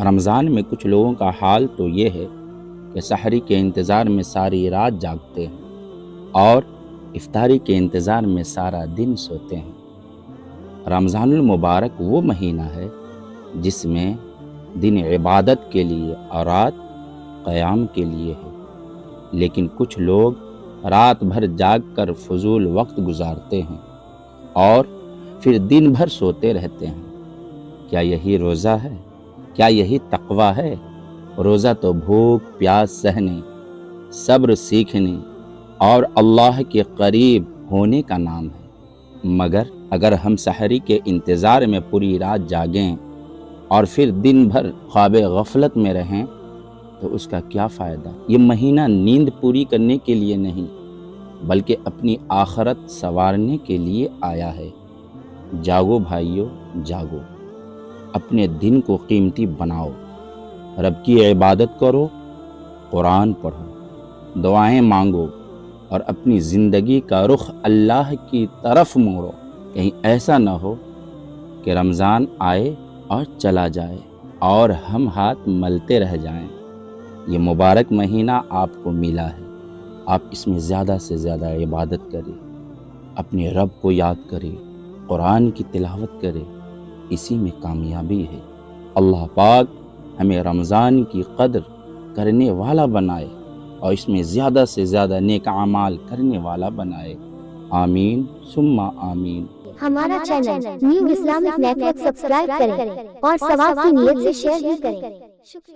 رمضان میں کچھ لوگوں کا حال تو یہ ہے کہ سحری کے انتظار میں ساری رات جاگتے ہیں اور افطاری کے انتظار میں سارا دن سوتے ہیں۔ رمضان المبارک وہ مہینہ ہے جس میں دن عبادت کے لیے اور رات قیام کے لیے ہے، لیکن کچھ لوگ رات بھر جاگ کر فضول وقت گزارتے ہیں اور پھر دن بھر سوتے رہتے ہیں۔ کیا یہی روزہ ہے؟ کیا یہی تقویٰ ہے؟ روزہ تو بھوک پیاس سہنے، صبر سیکھنے اور اللہ کے قریب ہونے کا نام ہے۔ مگر اگر ہم سحری کے انتظار میں پوری رات جاگیں اور پھر دن بھر خواب غفلت میں رہیں تو اس کا کیا فائدہ؟ یہ مہینہ نیند پوری کرنے کے لیے نہیں بلکہ اپنی آخرت سنوارنے کے لیے آیا ہے۔ جاگو بھائیو جاگو، اپنے دن کو قیمتی بناؤ، رب کی عبادت کرو، قرآن پڑھو، دعائیں مانگو اور اپنی زندگی کا رخ اللہ کی طرف موڑو۔ کہیں ایسا نہ ہو کہ رمضان آئے اور چلا جائے اور ہم ہاتھ ملتے رہ جائیں۔ یہ مبارک مہینہ آپ کو ملا ہے، آپ اس میں زیادہ سے زیادہ عبادت کریں، اپنے رب کو یاد کریں، قرآن کی تلاوت کریں، اسی میں کامیابی ہے۔ اللہ پاک ہمیں رمضان کی قدر کرنے والا بنائے اور اس میں زیادہ سے زیادہ نیک اعمال کرنے والا بنائے۔ آمین ثم آمین۔ ہمارا channel new Islamic network subscribe کریں اور ثواب کی نیت سے شیئر بھی کریں۔ شکریہ۔